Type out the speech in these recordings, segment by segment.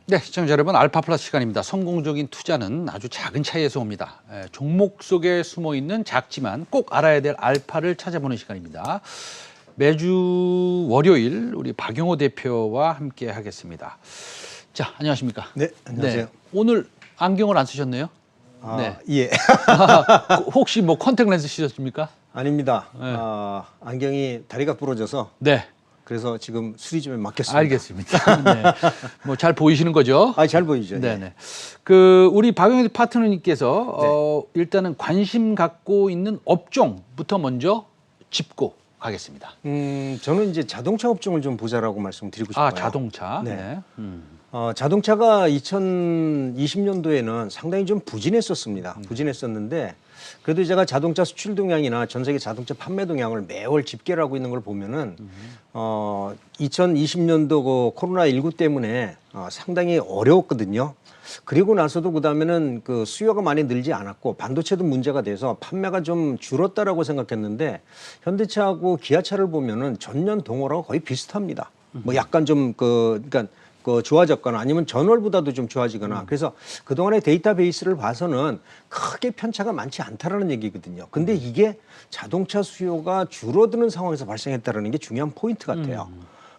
네, 시청자 여러분, 알파 플러스 시간입니다. 성공적인 투자는 아주 작은 차이에서 옵니다. 종목 속에 숨어 있는 작지만 꼭 알아야 될 알파를 찾아보는 시간입니다. 매주 월요일 우리 박용호 대표와 함께 하겠습니다. 자, 안녕하십니까? 네, 안녕하세요. 네, 오늘 안경을 안 쓰셨네요? 네. 예. 혹시 뭐 컨택 렌즈 쓰셨습니까? 아닙니다. 네. 안경이 다리가 부러져서 네. 그래서 지금 수리 좀 맡겼습니다. 알겠습니다. 네. 뭐 잘 보이시는 거죠? 잘 보이죠. 네네. 예. 우리 박용희 파트너님께서 일단은 관심 갖고 있는 업종부터 먼저 짚고 가겠습니다. 저는 이제 자동차 업종을 좀 보자라고 말씀드리고 싶어요. 자동차. 네. 네. 자동차가 2020년도에는 상당히 좀 부진했었습니다. 부진했었는데 그래도 제가 자동차 수출 동향이나 전 세계 자동차 판매 동향을 매월 집계를 하고 있는 걸 보면은 2020년도 그 코로나19 때문에 상당히 어려웠거든요. 그리고 나서도 그다음에는 그 수요가 많이 늘지 않았고 반도체도 문제가 돼서 판매가 좀 줄었다라고 생각했는데 현대차하고 기아차를 보면은 전년 동월하고 거의 비슷합니다. 뭐 약간 좀 그러니까 좋아졌거나 아니면 전월보다도 좀 좋아지거나 그래서 그동안의 데이터베이스를 봐서는 크게 편차가 많지 않다라는 얘기거든요. 근데 이게 자동차 수요가 줄어드는 상황에서 발생했다라는 게 중요한 포인트 같아요.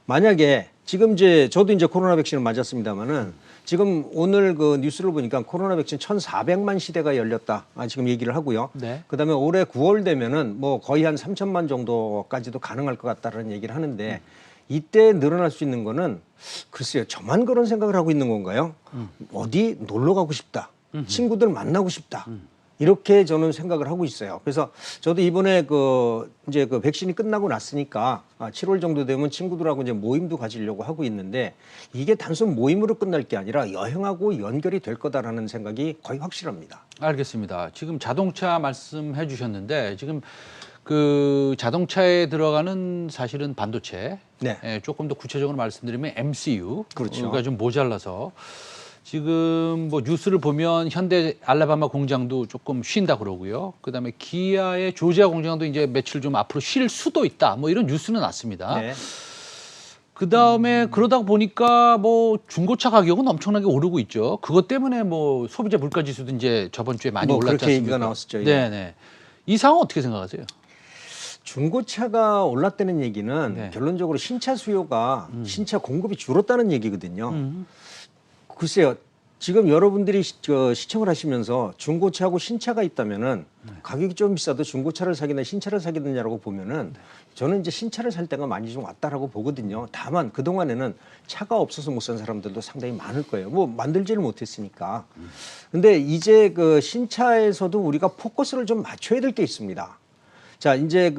만약에 지금 저도 이제 코로나 백신을 맞았습니다만은 지금 오늘 그 뉴스를 보니까 코로나 백신 1,400만 시대가 열렸다. 지금 얘기를 하고요. 네. 그다음에 올해 9월 되면은 뭐 거의 한 3천만 정도까지도 가능할 것 같다라는 얘기를 하는데 이때 늘어날 수 있는 거는 글쎄요. 저만 그런 생각을 하고 있는 건가요? 어디 놀러 가고 싶다. 친구들 만나고 싶다. 이렇게 저는 생각을 하고 있어요. 그래서 저도 이번에 이제 백신이 끝나고 났으니까 7월 정도 되면 친구들하고 이제 모임도 가지려고 하고 있는데 이게 단순 모임으로 끝날 게 아니라 여행하고 연결이 될 거다라는 생각이 거의 확실합니다. 알겠습니다. 지금 자동차 말씀해 주셨는데 지금 그 자동차에 들어가는 사실은 반도체, 네. 조금 더 구체적으로 말씀드리면 MCU, 그렇죠. 그러니까 좀 모자라서 지금 뭐 뉴스를 보면 현대 알라바마 공장도 조금 쉰다 그러고요. 그다음에 기아의 조지아 공장도 이제 며칠 좀 앞으로 쉴 수도 있다. 뭐 이런 뉴스는 났습니다. 네. 그다음에 그러다 보니까 뭐 중고차 가격은 엄청나게 오르고 있죠. 그것 때문에 뭐 소비자 물가 지수도 이제 저번 주에 많이 올랐지 그렇게 않습니까? 얘기가 나왔었죠. 예. 네네. 이 상황 어떻게 생각하세요? 중고차가 올랐다는 얘기는 네. 결론적으로 신차 수요가 신차 공급이 줄었다는 얘기거든요. 글쎄요. 지금 여러분들이 시청을 하시면서 중고차하고 신차가 있다면은 가격이 좀 비싸도 중고차를 사기나 신차를 사겠느냐라고 보면은 저는 이제 신차를 살 때가 많이 좀 왔다라고 보거든요. 다만 그동안에는 차가 없어서 못 산 사람들도 상당히 많을 거예요. 뭐 만들지를 못했으니까. 근데 이제 그 신차에서도 우리가 포커스를 좀 맞춰야 될 게 있습니다. 자, 이제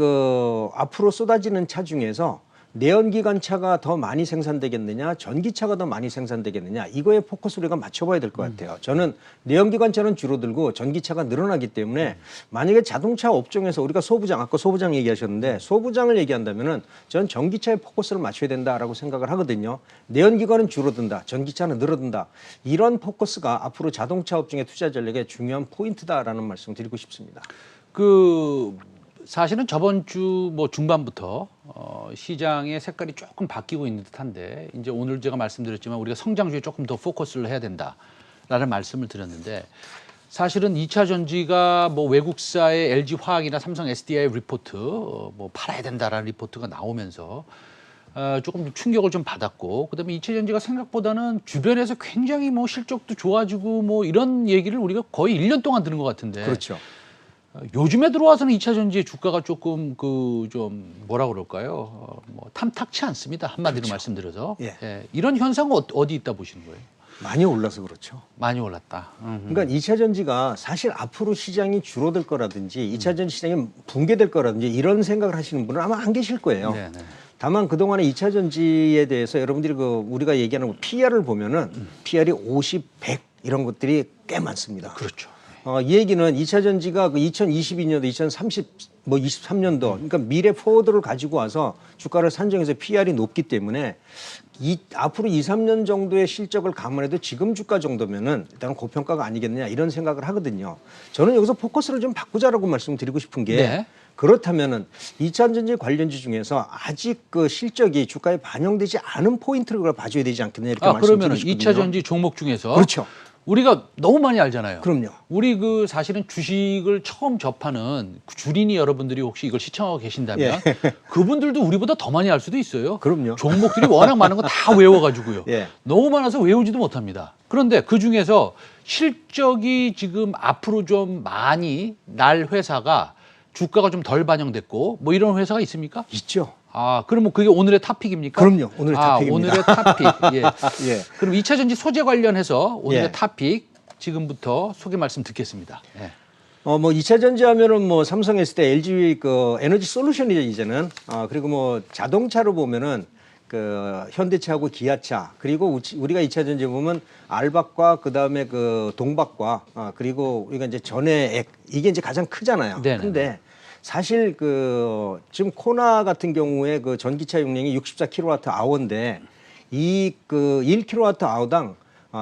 앞으로 쏟아지는 차 중에서 내연기관차가 더 많이 생산되겠느냐, 전기차가 더 많이 생산되겠느냐, 이거에 포커스 우리가 맞춰봐야 될 것 같아요. 저는 내연기관차는 줄어들고 전기차가 늘어나기 때문에 만약에 자동차 업종에서 우리가 아까 소부장 얘기하셨는데 소부장을 얘기한다면은 전 전기차에 포커스를 맞춰야 된다라고 생각을 하거든요. 내연기관은 줄어든다, 전기차는 늘어든다. 이런 포커스가 앞으로 자동차 업종의 투자 전략의 중요한 포인트다라는 말씀을 드리고 싶습니다. 사실은 저번 주 뭐 중반부터 시장의 색깔이 조금 바뀌고 있는 듯한데 이제 오늘 제가 말씀드렸지만 우리가 성장주에 조금 더 포커스를 해야 된다라는 말씀을 드렸는데 사실은 2차 전지가 뭐 외국사의 LG화학이나 삼성 SDI 리포트 뭐 팔아야 된다라는 리포트가 나오면서 조금 충격을 좀 받았고 그다음에 2차 전지가 생각보다는 주변에서 굉장히 뭐 실적도 좋아지고 뭐 이런 얘기를 우리가 거의 1년 동안 들은 것 같은데 그렇죠. 요즘에 들어와서는 2차 전지의 주가가 조금 좀 뭐라 그럴까요? 뭐 탐탁치 않습니다. 한마디로 그렇죠. 말씀드려서. 예. 이런 현상은 어디 있다 보시는 거예요? 많이 올라서 그렇죠. 많이 올랐다. 그러니까 2차 전지가 사실 앞으로 시장이 줄어들 거라든지 2차 전지 시장이 붕괴될 거라든지 이런 생각을 하시는 분은 아마 안 계실 거예요. 네네. 다만 그동안에 2차 전지에 대해서 여러분들이 우리가 얘기하는 PR을 보면은 PR이 50, 100 이런 것들이 꽤 많습니다. 그렇죠. 이 얘기는 2차 전지가 2022년도, 23년도, 그러니까 미래 포워드를 가지고 와서 주가를 산정해서 PR이 높기 때문에 앞으로 2, 3년 정도의 실적을 감안해도 지금 주가 정도면은 일단은 고평가가 아니겠느냐 이런 생각을 하거든요. 저는 여기서 포커스를 좀 바꾸자라고 말씀드리고 싶은 게 네. 그렇다면은 2차 전지 관련주 중에서 아직 그 실적이 주가에 반영되지 않은 포인트를 봐줘야 되지 않겠냐 이렇게 그러면 말씀드리고 싶거든요. 2차 전지 종목 중에서 그렇죠. 우리가 너무 많이 알잖아요. 그럼요. 우리 그 사실은 주식을 처음 접하는 주린이 여러분들이 혹시 이걸 시청하고 계신다면 그분들도 우리보다 더 많이 알 수도 있어요. 그럼요. 종목들이 워낙 많은 거 다 외워가지고요. 예. 너무 많아서 외우지도 못합니다. 그런데 그 중에서 실적이 지금 앞으로 좀 많이 날 회사가 주가가 좀 덜 반영됐고 뭐 이런 회사가 있습니까? 있죠. 그러면 그게 오늘의 탑픽입니까? 그럼요. 오늘의 탑픽입니다. 오늘의 탑픽. 예. 예. 그럼 2차 전지 소재 관련해서 오늘의 예. 탑픽 지금부터 소개 말씀 듣겠습니다. 예. 뭐 2차 전지 하면은 뭐 삼성 했을 때 LG 그 에너지 솔루션이죠 이제는. 그리고 뭐 자동차로 보면은 그 현대차하고 기아차 그리고 우리가 2차 전지 보면 알박과 그다음에 그 동박과 그리고 우리가 이제 전해액 이게 이제 가장 크잖아요. 네네네. 근데 사실 그 지금 코나 같은 경우에 그 전기차 용량이 64kWh인데 이 그 1kWh당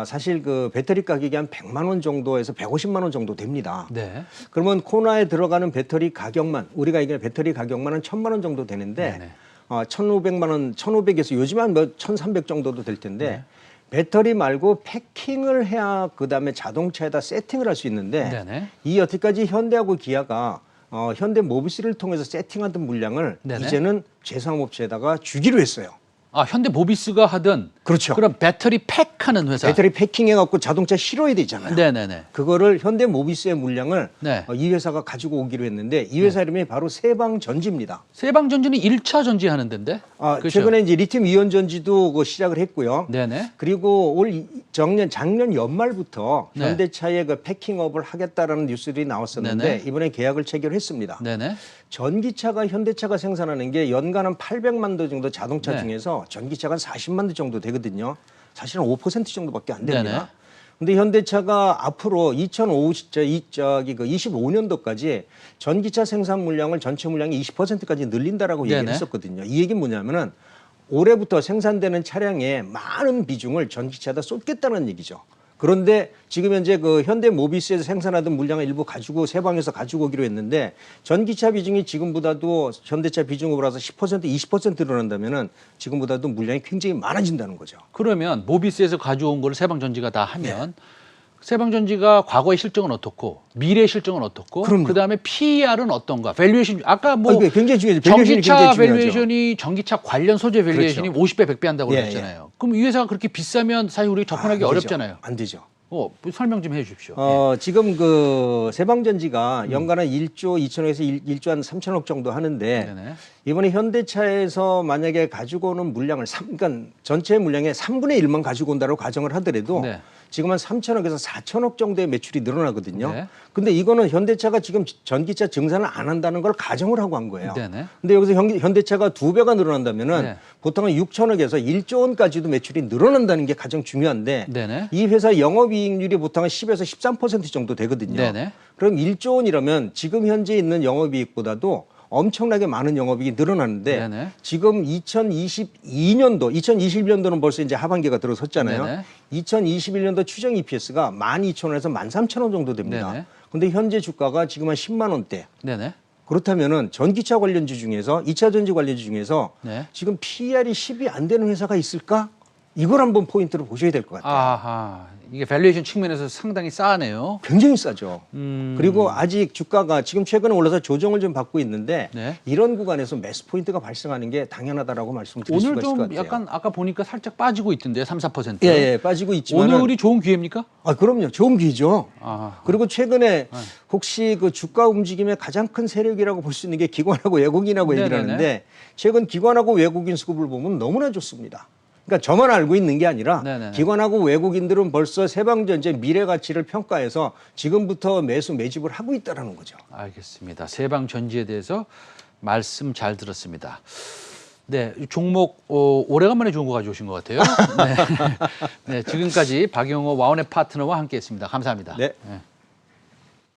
사실 그 배터리 가격이 한 100만 원 정도에서 150만 원 정도 됩니다. 네. 그러면 코나에 들어가는 배터리 가격만 우리가 이게 배터리 가격만 한 1,000만 원 정도 되는데 네네. 1,500만 원, 1,500에서 요즘 한 1,300 정도도 될 텐데 네. 배터리 말고 패킹을 해야 그다음에 자동차에다 세팅을 할 수 있는데 네네. 이 여태까지 현대하고 기아가 현대 모비스를 통해서 세팅하던 물량을 네네. 이제는 제3업체에다가 주기로 했어요. 현대 모비스가 하던 그렇죠. 그럼 배터리 팩하는 회사. 배터리 패킹해갖고 자동차 실어야 되잖아요. 네네네. 그거를 현대 모비스의 물량을 네. 이 회사가 가지고 오기로 했는데 이 회사 이름이 바로 세방전지입니다. 세방전지는 1차 전지 하는 데인데. 그렇죠? 최근에 이제 리튬 이온 전지도 그 시작을 했고요. 네네. 그리고 작년 연말부터 네. 현대차의 그 패킹업을 하겠다라는 뉴스들이 나왔었는데 네네. 이번에 계약을 체결했습니다. 네네. 전기차가 현대차가 생산하는 게 연간 한 800만 대 정도 자동차 네. 중에서 전기차가 한 40만 대 정도 되거든요. 사실은 5% 정도밖에 안 됩니다. 네네. 근데 현대차가 앞으로 25년도까지 전기차 생산 물량을 전체 물량의 20%까지 늘린다라고 얘기를 네네. 했었거든요. 이 얘기는 뭐냐면은 올해부터 생산되는 차량의 많은 비중을 전기차에다 쏟겠다는 얘기죠. 그런데 지금 현재 그 현대 모비스에서 생산하던 물량을 일부 가지고 세방에서 가지고 오기로 했는데 전기차 비중이 지금보다도 현대차 비중으로 봐서 10% 20% 늘어난다면은 지금보다도 물량이 굉장히 많아진다는 거죠. 그러면 모비스에서 가져온 걸 세방전지가 다 하면 네. 세방전지가 과거의 실적은 어떻고 미래의 실적은 어떻고 그럼요. 그다음에 PER은 어떤가? 밸류에이션 아까 뭐 이게 굉장히 중요해요. 밸류에이션이 전기차 굉장히 중요하죠. 밸류에이션이 전기차 관련 소재 밸류에이션이 그렇죠. 50배, 100배 한다고 예, 그랬잖아요. 그럼 이 회사가 그렇게 비싸면 사실 우리 접근하기 안 되죠. 어렵잖아요. 안 되죠. 뭐 설명 좀 해주십시오. 지금 그 세방전지가 연간 한 1조 2천억에서 1조 한 3천억 정도 하는데 네네. 이번에 현대차에서 만약에 가지고 오는 물량을 그러니까 전체 물량의 3분의 1만 가지고 온다고 가정을 하더라도 네. 지금 한 3천억에서 4천억 정도의 매출이 늘어나거든요. 네. 근데 이거는 현대차가 지금 전기차 증산을 안 한다는 걸 가정을 하고 한 거예요. 네네. 근데 여기서 현대차가 2배가 늘어난다면은 네. 보통 한 6천억에서 1조 원까지도 매출이 늘어난다는 게 가장 중요한데 네네. 이 회사 영업이익률이 보통 한 10에서 13% 정도 되거든요. 네네. 그럼 1조 원이라면 지금 현재 있는 영업이익보다도 엄청나게 많은 영업이익이 늘어나는데 네네. 지금 2021년도는 벌써 이제 하반기가 들어섰잖아요. 네네. 2021년도 추정 EPS가 12,000원에서 13,000원 정도 됩니다. 네네. 근데 현재 주가가 지금 한 10만 원대. 네네. 그렇다면은 전기차 관련주 중에서 2차 전지 관련주 중에서 네. 지금 PER이 10이 안 되는 회사가 있을까? 이걸 한번 포인트로 보셔야 될 것 같아요. 아하. 이게 밸류에이션 측면에서 상당히 싸네요. 굉장히 싸죠. 그리고 아직 주가가 지금 최근에 올라서 조정을 좀 받고 있는데 네. 이런 구간에서 매수 포인트가 발생하는 게 당연하다라고 말씀드릴 수가 오늘 있을 것 좀 같아요. 약간 아까 보니까 살짝 빠지고 있던데 3-4%. 예, 빠지고 있지만 오늘이 좋은 기회입니까? 그럼요. 좋은 기회죠. 아. 그리고 최근에 혹시 그 주가 움직임의 가장 큰 세력이라고 볼 수 있는 게 기관하고 외국인하고 얘기를 네네네. 하는데 최근 기관하고 외국인 수급을 보면 너무나 좋습니다. 그러니까 저만 알고 있는 게 아니라 네네네. 기관하고 외국인들은 벌써 세방전지의 미래 가치를 평가해서 지금부터 매집을 하고 있다는 거죠. 알겠습니다. 세방전지에 대해서 말씀 잘 들었습니다. 네, 종목 오래간만에 좋은 거 가져오신 것 같아요. 네, 네, 지금까지 박영호 와운의 파트너와 함께했습니다. 감사합니다. 네. 네.